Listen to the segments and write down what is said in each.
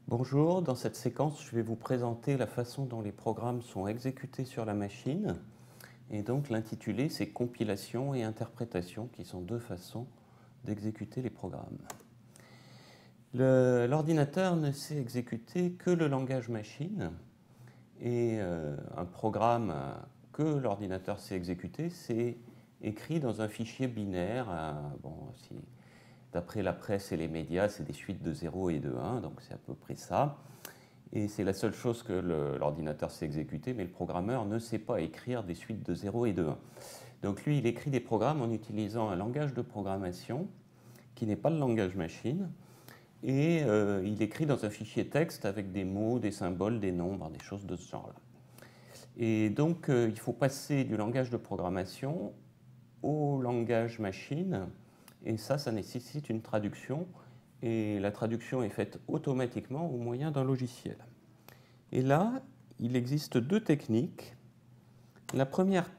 Bonjour, dans cette séquence, je vais vous présenter la façon dont les programmes sont exécutés sur la machine. Et donc l'intitulé, c'est compilation et interprétation, qui sont deux façons d'exécuter les programmes. L'ordinateur ne sait exécuter que le langage machine. Et un programme que l'ordinateur sait exécuter, c'est écrit dans un fichier binaire. D'après la presse et les médias, c'est des suites de 0 et de 1, donc c'est à peu près ça. Et c'est la seule chose que l'ordinateur sait exécuter, mais le programmeur ne sait pas écrire des suites de 0 et de 1. Donc lui, il écrit des programmes en utilisant un langage de programmation qui n'est pas le langage machine, et il écrit dans un fichier texte avec des mots, des symboles, des nombres, des choses de ce genre-là. Et donc il faut passer du langage de programmation au langage machine, et ça nécessite une traduction, et la traduction est faite automatiquement au moyen d'un logiciel. Et là, il existe deux techniques. La première,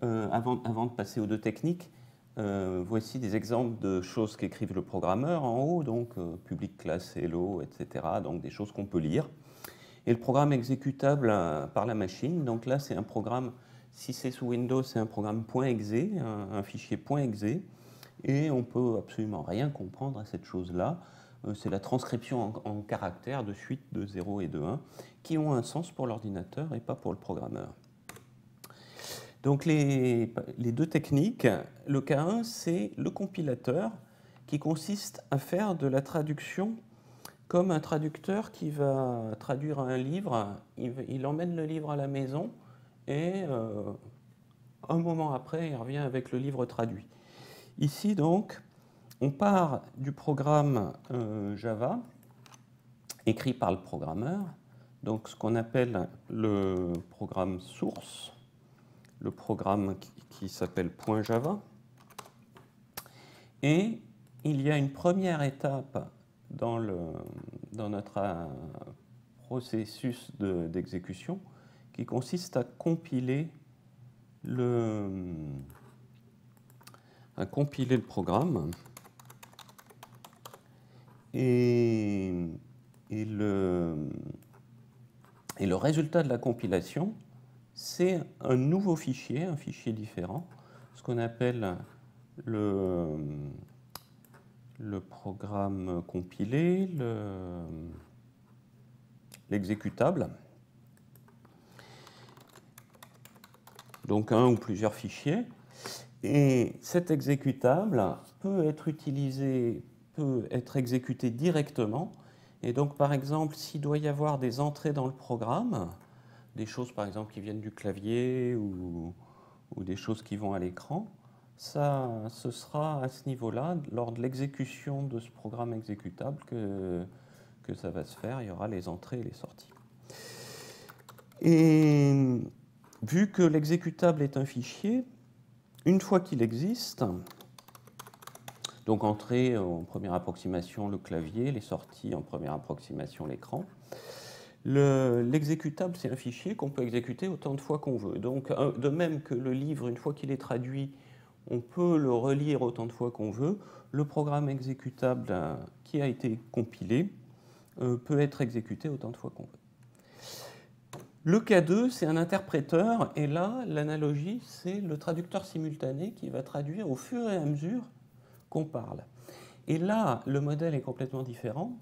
avant de passer aux deux techniques, voici des exemples de choses qu'écrive le programmeur en haut, donc public, class, hello, etc., donc des choses qu'on peut lire. Et le programme exécutable par la machine, donc là c'est un programme, si c'est sous Windows, c'est un programme .exe, un fichier .exe, et on ne peut absolument rien comprendre à cette chose-là. C'est la transcription en caractères de suites de 0 et de 1 qui ont un sens pour l'ordinateur et pas pour le programmeur. Donc les deux techniques, le cas 1, c'est le compilateur qui consiste à faire de la traduction comme un traducteur qui va traduire un livre. Il emmène le livre à la maison et un moment après, il revient avec le livre traduit. Ici, donc, on part du programme Java, écrit par le programmeur, donc ce qu'on appelle le programme source, le programme qui s'appelle .java. Et il y a une première étape dans notre processus d'exécution qui consiste à compiler le programme. Et le résultat de la compilation, c'est un nouveau fichier, un fichier différent, ce qu'on appelle le programme compilé, l'exécutable. Donc un ou plusieurs fichiers. Et cet exécutable peut être utilisé, peut être exécuté directement. Et donc, par exemple, s'il doit y avoir des entrées dans le programme, des choses, par exemple, qui viennent du clavier ou des choses qui vont à l'écran, ce sera à ce niveau-là, lors de l'exécution de ce programme exécutable, que ça va se faire. Il y aura les entrées et les sorties. Et vu que l'exécutable est un fichier, une fois qu'il existe, donc entrée en première approximation le clavier, les sorties en première approximation l'écran, l'exécutable c'est un fichier qu'on peut exécuter autant de fois qu'on veut. Donc de même que le livre, une fois qu'il est traduit, on peut le relire autant de fois qu'on veut, le programme exécutable qui a été compilé peut être exécuté autant de fois qu'on veut. Le cas 2, c'est un interpréteur, et là, l'analogie, c'est le traducteur simultané qui va traduire au fur et à mesure qu'on parle. Et là, le modèle est complètement différent.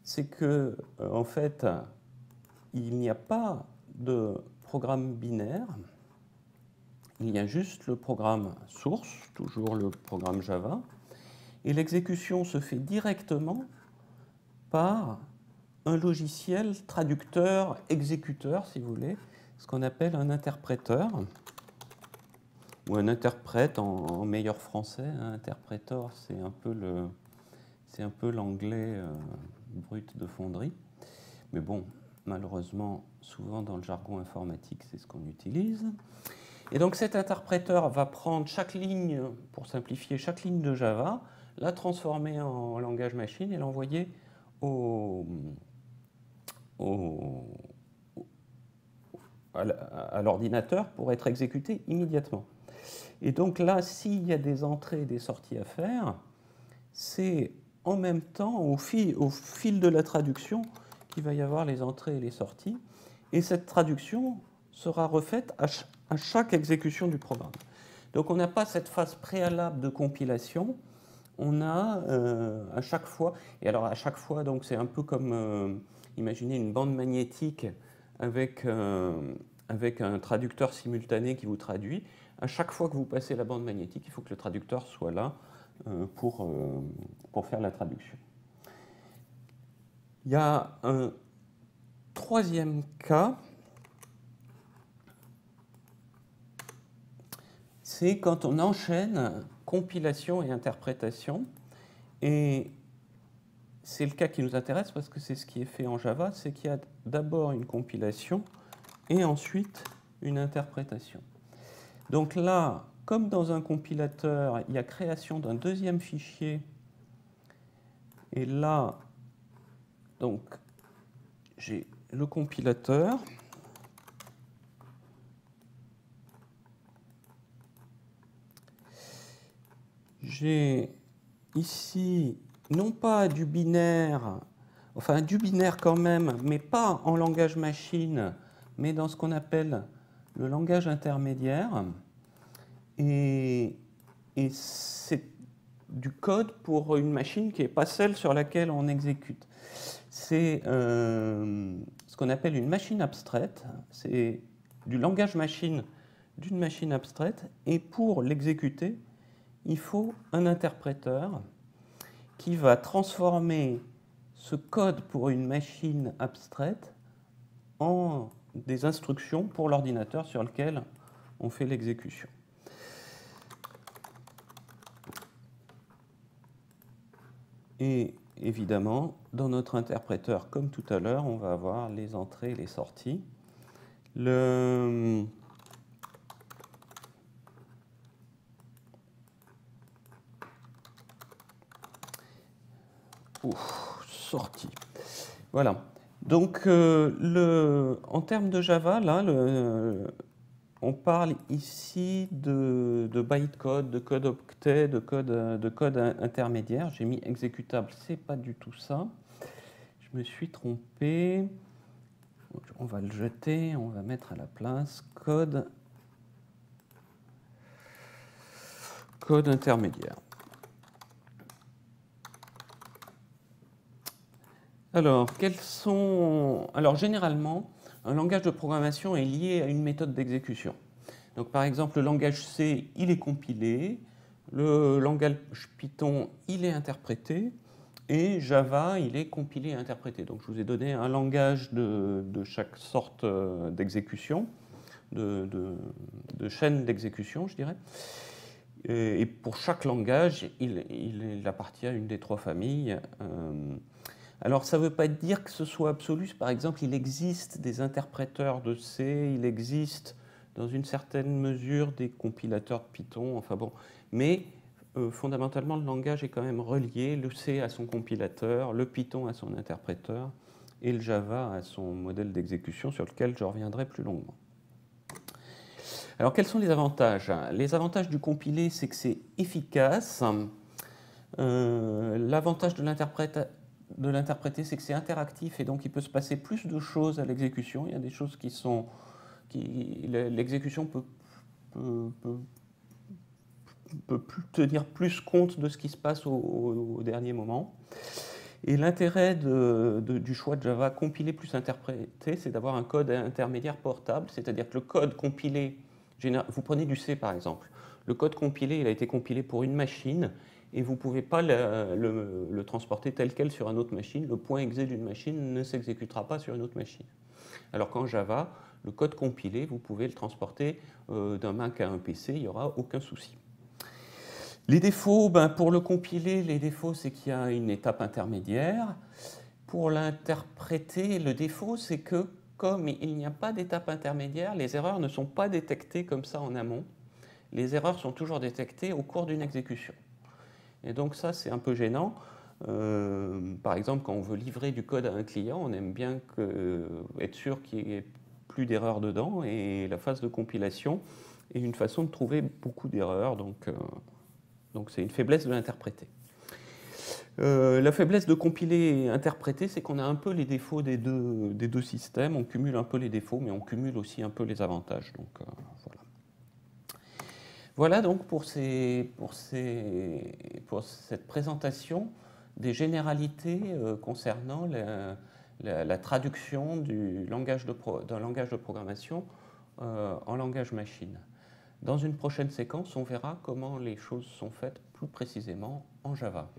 C'est que, en fait, il n'y a pas de programme binaire. Il y a juste le programme source, toujours le programme Java, et l'exécution se fait directement par un logiciel traducteur, exécuteur, si vous voulez, ce qu'on appelle un interpréteur, ou un interprète en meilleur français. Un interpréteur, c'est un peu l'anglais brut de fonderie. Mais bon, malheureusement, souvent dans le jargon informatique, c'est ce qu'on utilise. Et donc cet interpréteur va prendre chaque ligne, pour simplifier, chaque ligne de Java, la transformer en langage machine et l'envoyer à l'ordinateur pour être exécuté immédiatement. Et donc là, s'il y a des entrées et des sorties à faire, c'est en même temps, au fil de la traduction, puisqu'il va y avoir les entrées et les sorties, et cette traduction sera refaite à chaque exécution du programme. Donc on n'a pas cette phase préalable de compilation, on a à chaque fois, et alors à chaque fois, donc c'est un peu comme, imaginez une bande magnétique avec un traducteur simultané qui vous traduit. À chaque fois que vous passez la bande magnétique, il faut que le traducteur soit là pour faire la traduction. Il y a un troisième cas, c'est quand on enchaîne compilation et interprétation. Et c'est le cas qui nous intéresse parce que c'est ce qui est fait en Java, c'est qu'il y a d'abord une compilation et ensuite une interprétation. Donc là, comme dans un compilateur, il y a création d'un deuxième fichier. Et là, donc, j'ai le compilateur. J'ai ici, non pas du binaire, enfin du binaire quand même, mais pas en langage machine, mais dans ce qu'on appelle le langage intermédiaire. Et c'est du code pour une machine qui n'est pas celle sur laquelle on exécute. C'est ce qu'on appelle une machine abstraite. C'est du langage machine d'une machine abstraite. Et pour l'exécuter, il faut un interpréteur qui va transformer ce code pour une machine abstraite en des instructions pour l'ordinateur sur lequel on fait l'exécution. Et évidemment, dans notre interpréteur, comme tout à l'heure, on va avoir les entrées et les sorties. Sortie. Voilà. Donc, en termes de Java, là, on parle ici de bytecode, de code octet, de code intermédiaire. J'ai mis exécutable, c'est pas du tout ça. Je me suis trompé. On va le jeter, on va mettre à la place code intermédiaire. Alors, généralement, un langage de programmation est lié à une méthode d'exécution. Donc, par exemple, le langage C, il est compilé, le langage Python, il est interprété, et Java, il est compilé et interprété. Donc, je vous ai donné un langage de chaque sorte d'exécution, de chaîne d'exécution, je dirais. Et pour chaque langage, il appartient à une des trois familles. Alors, ça ne veut pas dire que ce soit absolu. Par exemple, il existe des interpréteurs de C, il existe dans une certaine mesure des compilateurs de Python, enfin bon. Mais fondamentalement, le langage est quand même relié. Le C à son compilateur, le Python à son interpréteur et le Java à son modèle d'exécution sur lequel je reviendrai plus longuement. Alors, quels sont les avantages? Les avantages du compilé, c'est que c'est efficace. L'avantage de l'interpréter, c'est que c'est interactif et donc il peut se passer plus de choses à l'exécution. Il y a des choses l'exécution peut tenir plus compte de ce qui se passe au dernier moment. Et l'intérêt du choix de Java compilé plus interprété, c'est d'avoir un code intermédiaire portable, c'est-à-dire que le code compilé, vous prenez du C par exemple, le code compilé, il a été compilé pour une machine, et vous ne pouvez pas le transporter tel quel sur une autre machine. Le point exe d'une machine ne s'exécutera pas sur une autre machine. Alors qu'en Java, le code compilé, vous pouvez le transporter d'un Mac à un PC, il n'y aura aucun souci. Les défauts, pour le compiler, les défauts, c'est qu'il y a une étape intermédiaire. Pour l'interpréter, le défaut, c'est que comme il n'y a pas d'étape intermédiaire, les erreurs ne sont pas détectées comme ça en amont. Les erreurs sont toujours détectées au cours d'une exécution. Et donc ça, c'est un peu gênant. Par exemple, quand on veut livrer du code à un client, on aime bien être sûr qu'il n'y ait plus d'erreurs dedans. Et la phase de compilation est une façon de trouver beaucoup d'erreurs. Donc c'est une faiblesse de l'interpréter. La faiblesse de compiler et interpréter, c'est qu'on a un peu les défauts des deux systèmes. On cumule un peu les défauts, mais on cumule aussi un peu les avantages. Donc, voilà. Voilà donc pour cette présentation des généralités concernant la traduction d'un langage de programmation en langage machine. Dans une prochaine séquence, on verra comment les choses sont faites plus précisément en Java.